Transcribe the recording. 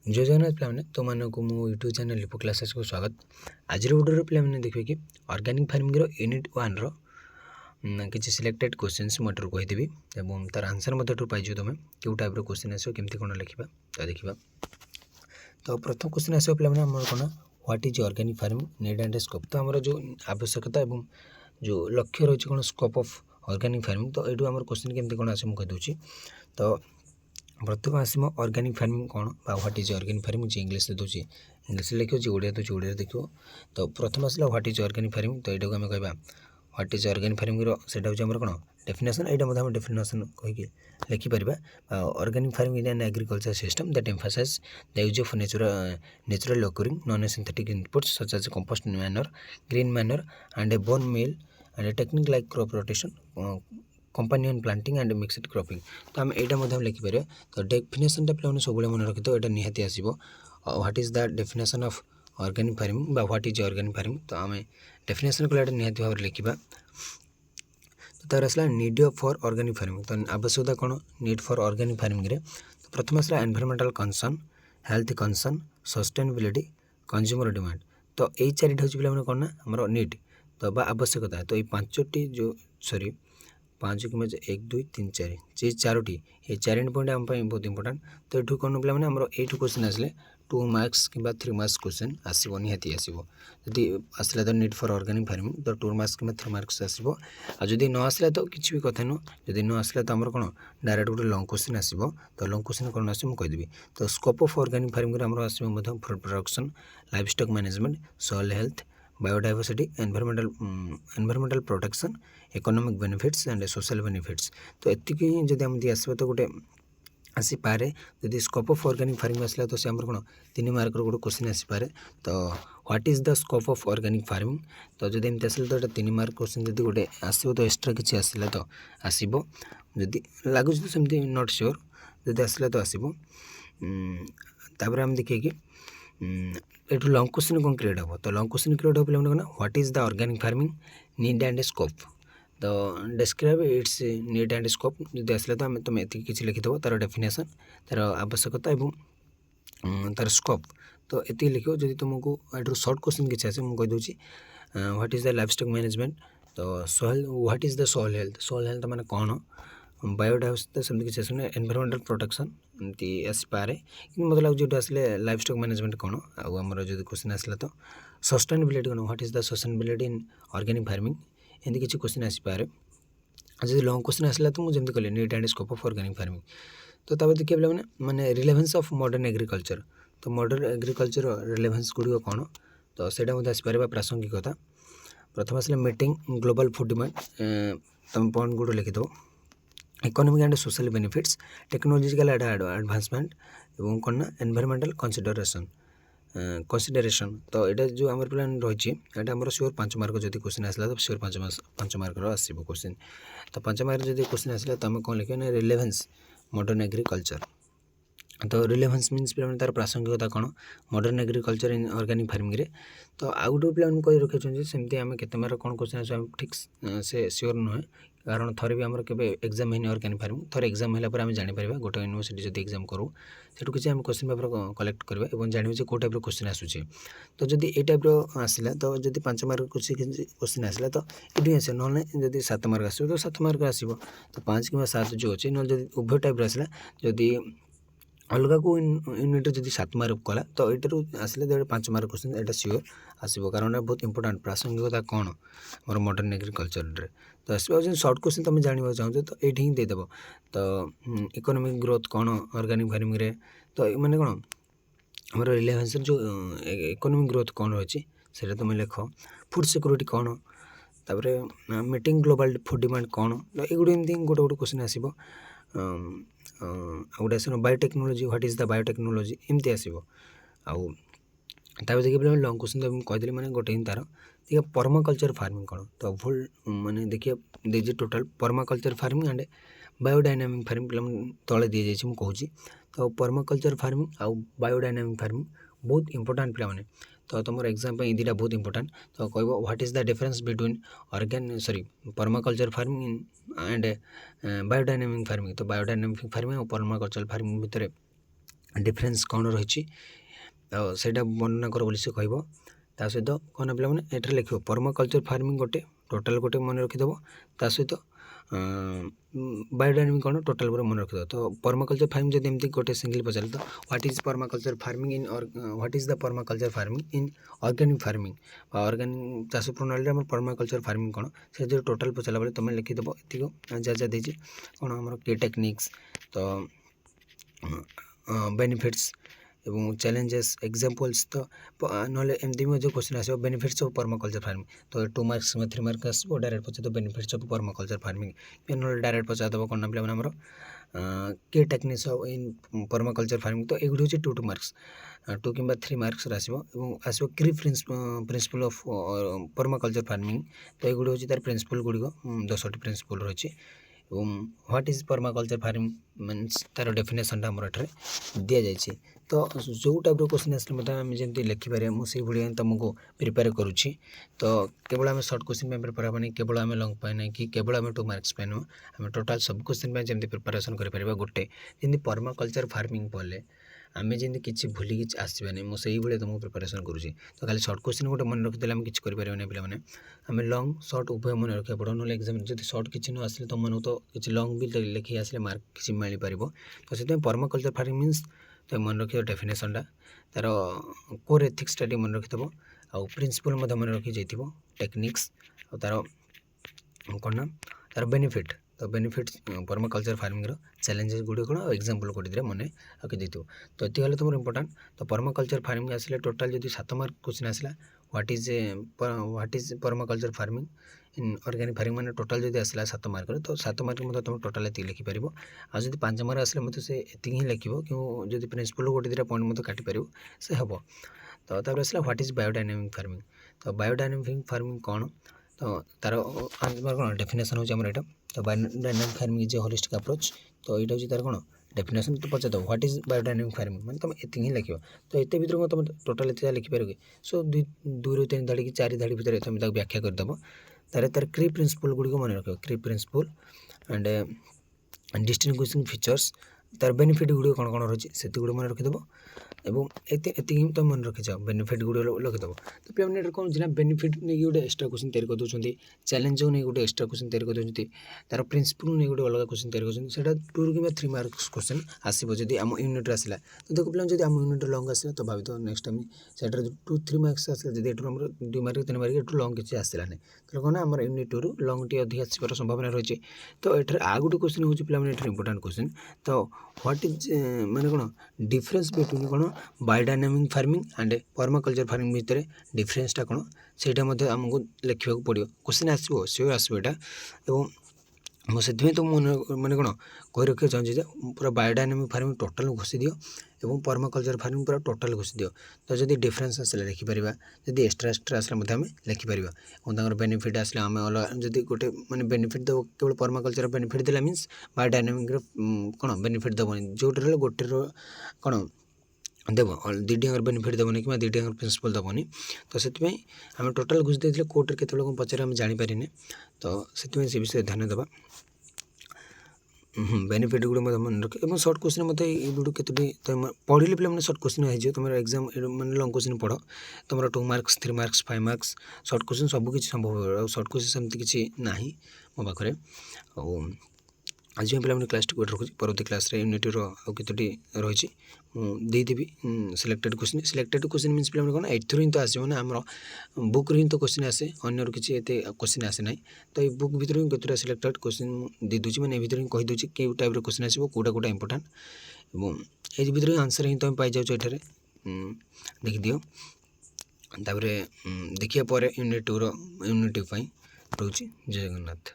जय जगन्नाथ पे तुमको मो यूट्यूब चैनल लिपो क्लासेस को स्वागत। आज वीडियो पे देखिए कि ऑर्गेनिक फार्मिंग यूनिट 1 रो किसी सिलेक्टेड क्वेश्चंस मटर कहीदेवी और तार आंसर पाइज तुम क्यों टाइप क्वेश्चन आसो केमती कौन लिखा तो देखा। तो प्रथम क्वेश्चन आसो पे कौन what is organic farming need and scope. तो आम जो आवश्यकता और जो लक्ष्य रही कौन स्कोप ऑफ ऑर्गेनिक फार्मिंग। तो ये आम क्वेश्चन केमती कौन आस मुझे तो प्रथम आसम ऑर्गेनिक फार्मिंग कौन व्हाट इज ऑर्गेनिक फार्मिंग जी इंग्लिश दूसरी इंग्लिश लिखो जी ओडिया दूसरी ओडिया देखो। तो प्रथम आसला व्हाट इज ऑर्गेनिक फार्मिंग। तो यहाँ आम कह व्हाट इज ऑर्गेनिक फार्मिंग सेटा हूँ आम कौन डेफिनेशन यहाँ डेफिनेशन कहीकि लिखिपर। Organic farming in an agriculture system that emphasize the use of natural occurring non synthetic inputs such as compost manure green manure and a bone meal and a technique like crop rotation companion planting and mixed cropping. तो आम यहाँ लिखिपर। तो definition पे सब मन रखी तो यहाँ निहाती आसो what is the definition of organic farming बा व्हाट इज ऑर्गेनिक फार्मिंग। तो आम डेफिनेशन को निहाती भाव लिखा। तो तार आसला नीड फॉर ऑर्गेनिक फार्मिंग। तो आवश्यकता कौन नीड फॉर ऑर्गेनिक फार्मिंग रे। तो प्रथम आसला environmental concern health concern sustainability consumer demand. तो यही चारिटा हूँ पे कौन ना आम नीड तो बा आवश्यकता। तो ये पांचटी जो सॉरी 5 कि 1 2 3 4 ये चारोटी ये 4 पॉइंट आम बहुत इंपोर्टाट। तो ये कौन पे आम यू क्वेश्चन आसले 2 मार्क्स कि 3 मार्क्स क्वेश्चन आसो निहाती आसो। जदि आसला तो नीड फॉर ऑर्गेनिक फार्मिंग तो 2 मार्क्स कि 3 मार्क्स आसो। आदि न आसला तो किसी भी कथा नुह जदि न आसला तो आम कौन डायरेक्ट गोटे लंग क्वेश्चन आसो। तो लंग क्वेश्चन कौन आस कहीदेवी। तो स्कोप ऑफ ऑर्गेनिक फार्मिंग आम आसो food production life stock management soil health biodiversity environmental protection economic benefits and social benefits. तो एतिकी जब आम आसो तो गोटे आसीपे जदि स्कोप ऑफ ऑर्गेनिक फार्मिंग आसला तो से आम कौन 3 मार्क गोटे क्वेश्चन आसीपे। तो what is the scope of organic farming. तो जब एमती आसला तो 3 मार्क क्वेश्चन जब गोटे आसो तो एक्सट्रा किसी आसला तो आसो जदि लगुच तो सेमती नॉट श्योर जदि आसला तो आसो। तापर आम देखिए कि एठू लंग क्वेश्चन कौन क्रिएट हम। तो लंग क्वेश्चन क्रिएट हो पे कौन what is the organic farming need and scope. तो describe its need and scope जब आसला तो तुम ये किसी लिखिदेव तार डेफिनेशन तार आवश्यकता और तार स्कोप। तो ये लिख जब तुमको ये सर्ट क्वेश्चन किसी आसे मुझे कहीदे what is the life stock management. तो soil what is the soil health माने कौन बायोडाइवर्सिटी सेमती किसी आसने एनवायरमेंटल प्रोटेक्शन एमती आसपे कि मतलब लगे जो आसले लाइफ स्टॉक मैनेजमेंट कौन आमर जो क्वेश्चन आसला तो सस्टेनेबिलिटी कौन what is the sustainability in organic farming एमती किसी क्वेश्चन आसपे। जब लंग क्वेश्चन आसला तो मुझे कहली need and scope of organic farming. तो तब देखिए पे माने रिलेवेंस ऑफ मॉडर्न एग्रीकल्चर। तो मॉडर्न एग्रीकल्चर रिलेवेंस गुड़िक कौन तो सहीटा आसपे प्रासंगिकता। प्रथम आसला मीटिंग ग्लोबल फूड डिमांड तुम पॉइंट गुड़ लिखिदेव economic and social benefits technological advancement और कौन ना एनवायरमेंटल कंसिडरेशन। तो यहाँ जो आम प्लान रही है आम श्योर 5 मार्क जब क्वेश्चन आसला तो श्योर 5 मार्क आसो क्वेश्चन। तो 5 मार्क जब क्वेश्चन आसला तो आम कौन लिखा ना रिलेवेंस मॉडर्न एग्रीकल्चर। तो रिलेवेंस मीन्स पे तार प्रासंगिकता कौन modern agriculture in organic farming रे। तो आउ गोटे पे कही रखी सेमती आम केते मार्क कौन क्वेश्चन आस ठीक से श्योर नुहे कारण थरे भी आमर केबे एग्जाम है ऑर्गेनिक फार्मिंग थरे एग्जाम है आम जापर गोटे यूनिवर्सिटी जब एग्जाम करूँ से किसी आम क्वेश्चन पेपर कलेक्ट करवा और जानवे कौ टाइप क्वेश्चन आसूचे। तो जब ये टाइप आसला तो जब 5 मार्क क्वेश्चन आसला तो ये आस ना जब 7 मार्क आसो तो 7 मार्क आसो। तो 5 कि 7 जो अच्छे ना जब उभय टाइप आसला जदि अलग को यूनिट जब 7 मार्क कला तो यहाँ आसले 5 मार्क क्वेश्चन यहाँ सियोर आसो कारण बहुत इंपोर्टाट प्रासंगिकता कौन मोर मॉडर्न एग्रीकल्चर रे। तो आसो सर्ट क्वेश्चन तुम जानवा चाहो तो ये हिं देदेव। तो इकोनॉमिक ग्रोथ कौन ऑर्गेनिक फार्मिंग रे। तो मैंने कौन हमारे रिलेवेंस जो इकोनॉमिक ग्रोथ कौन रही है तुम लिख फूड सिक्योरिटी कौन तापर मीटिंग ग्लोबल फूड डिमांड कौन। तो ये एमती गोटे गोटे क्वेश्चन आसो गोटे आस biotechnology what is the biotechnology एमती आसो। आउ देखिए पे लंग क्वेश्चन तो कहीदेली मैंने गोटे ही तार देखिए पर्माकल्चर फार्मिंग कौन। तो भूल माने देखिए देखिए total permaculture farming and biodynamic farming पे तले दी जाइए मुझे। तो पर्माकल्चर फार्मिंग आउ बायोडायनामिक फार्मिंग बहुत इंपोर्टाट पे। तो तुम एग्जाम ये दुटा बहुत इंपोर्टाट। तो कह what is the difference between permaculture farming and biodynamic farming. तो बायोडायनामिक फार्मिंग और पर्माकल्चर फार्मिंग भितर डिफरेन्स कौन रही सेटा वर्णना कर बोली से कह ता सहित कौन पे ये लिख पर्माकल्चर फार्मिंग गोटे टोटाल गोटे मन रखिदेव ता सहित बायोडायनामिक कौन टोटाल पूरा मन रखिदेव। तो पर्माकल्चर फार्मिंग जब एमती गोटे सिंगल पचारे तो what is permaculture farming in what is the permaculture farming in organic farming organic चाष प्रणाली में पर्माकल्चर फार्मिंग कौन से जो टोटाल पचारा बेले तुम लिखिदेव ये जहाँ देती कौन आम के टेक्निक्स तो बेनिफिट्स एवं चैलेंजेस एग्जांपल्स तो ना एमती जो क्वेश्चन आसो बेनिफिट्स ऑफ पर्माकल्चर फार्मिंग तो 2 मार्क्स में 3 मार्क्स आसो direct Pachar benefits of permaculture farming ना डायरेक्ट पचार देव कौन पे आमर के techniques of in permaculture farming तो एगुड़ी हूँ 2 मार्क्स 2 कि 3 मार्क्स आसो क्री प्रिंसिपल ऑफ पर्माकल्चर फार्मिंग तो एगुड़ी हूँ तार प्रिंसिपल गुड़िक 10टी प्रिंसिपल रही what is permaculture farming means तार डेफिनेशन आम दि जाए तो जो टाइप क्वेश्चन आसले मतलब आम जमी लिखिपारे मुझे भाई तुमको प्रिपेयर करुँची तो केवल आम सर्ट क्वेश्चन प्रिपेयर हेनी केवल आम लंग पाए कि केवल आम 2 मार्क्स पाए आम टोटाल सब क्वेश्चन जमी प्रिपेरेसन कर गोटे जमी पर्माकल्चर फार्मिंग पढ़ले आम जमी किसी भूलिकी आसबानी मुझे भाई तुमको प्रिपेरेसन करुँची तो खाली सर्ट क्वेश्चन गोटे मन रखिदे आम किसी करें पे आम लंग सर्ट उभय मन रखा पड़ो ना एग्जाम जब सर्ट किसी न आसे तुम मन तो किसी लंग भी लिखी आसे मार्क किसी मिल पार तो से पर्माकल्चर फार्मिंग मीन्स तो मन रखिद डेफिनेशनटा तार कोर एथिक्सटा मन रखिदेव आउ प्रिंसिपल मन रखी जाइए टेक्निक्स और तार कौन ना तार बेनिफिट तो benefit permaculture farming challenges Gudi कौन और एग्जांपल गोटे मन रखी देती तो ये तुम इंपोर्टाट तो पर्माकल्चर फार्मिंग आसले टोटाल जो 7 मार्क क्वेश्चन आसला what is permaculture farming in organic farming मैंने टोटाल जो आसला 7 मार्क तो 7 मार्क मतलब तुम टोटाल ये लिखिपार आज 5 मार्क आसले मतलब से ही लिख क्यों जो प्रिंसिपल गोटे 2 पॉइंट मतलब काटिपार से हम तो तार आसला व्हाट इज बायोडायनामिक फार्मिंग तो बायोडायनामिक फार्मिंग कौन तो तार आंसर कौन डेफिनेशन होची हमर एटा तो biodynamic farming is a holistic approach तो यहाँ हूँ तार कौन डेफिनेशन तो पचार व्हाट इज बायोडायनामिक फार्मिंग मैंने तुम ये ही लिख तो ये भर तुम टोटाल ये लिखिपार कि सो 2 ରୁ 3 धाड़ी कि 4 धाड़ी भितर तुम व्याख्या करदेव तार क्री प्रिंसिपल गुड़ी मन रख क्री प्रिंसिपल एंड डिस्टिंग्विशिंग फीचर्स तार बेनिफिट गुड़ी कौन कौन रही से गुड़ मन रखिदेव एवं ये तुम मन रखी जाओ बेनिफिट गुड़ लिखिदेव तो पे कौन ना बेनिफिट नहीं गोटे एक्सट्रा क्वेश्चन तैयारी कर दूसरी चैलेंज नहीं गोटे एक्सट्रा क्वेश्चन तैयारी कर दूसरी तार प्रिंसिपल नहीं गोटे अलग क्वेश्चन तैयारी कर 2 कि 3 मार्क्स क्वेश्चन आसो जब आम यूनिट आसला तो देखो पे जब आम यूनिट लंग आसा तो भावी तो नेक्स्ट टाइम से 2-3 मार्क्स आसला जब ये 2 मार्क 3 मार्क एटू लंग किसी आसलानी तो कौन आम यूनिट 2 रू लंग टी अधिक आसपार संभावना रही तो ये आ गोटे क्वेश्चन हूँ पे इंपोर्टाट क्वेश्चन तो व्हाट इज माने कौन डिफरेंस बिटवीन कौन biodynamic farming and permaculture farming भितर डिफरेंसटा कौन से आमको लिखा पड़ो क्वेश्चन आसो सियोर आसो यहाँ और मुझे तो मैंने कौन कही रखा चाहिए पूरा बायोडायनामिक फार्मिंग टोटाल घोषि दियो और पर्माकल्चर फार्मिंग पूरा टोटाल घोषि दियो तो जब डिफरेंस आसला लिखिपर जब एक्सट्रा आसला आम लिखिपर और बेनिफिट आसला आम अलग जब गोटे मैंने बेनिफिट देव केवल पर्माकल्चर बेनिफिट देला मीन्स बायोडायनामिक कौन बेनिफिट देवनी जोटे गोटे कौन देव 2 बेनिफिट देवनी कि 2 प्रिंसिपल देवनी तो से आम टोटाल घुष देते कोर्टे के पचारे आम जानीपारे तो से विषय ध्यान देवा बेनिफिट गुड़ मन रख और सर्ट क्वेश्चन मत ये केतोटी पढ़ले पे सर्ट क्वेश्चन हो तुम एग्जाम मैंने लंग क्वेश्चन पढ़ तुम 2 marks 3 marks 5 marks short question सबकि संभव हो सर्ट क्वेश्चन सेमती किसी ना मो पाखे आज पे क्लास टी रखुच्छी परवर्ती क्लास यूनिट केतोटी रही देदेवी सिलेक्टेड क्वेश्चन मीन्स पे कौन एथर ही तो आसो ना आम बुक रू तो क्वेश्चन आसे अन्य किसी क्वेश्चन आसे ना तो ये बुक भर ही केतोटा सिलेक्टेड क्वेश्चन दे दूसरी मैंने भर ही कहीदे कि टाइप क्वेश्चन आसो कौटा कौटा इंपोर्टाट और ये भर ही आंसर ही तुम पाई जाओ ये देखिदियो देखिए यूनिट 2 यूनिट 2 रोचे जय जगन्नाथ।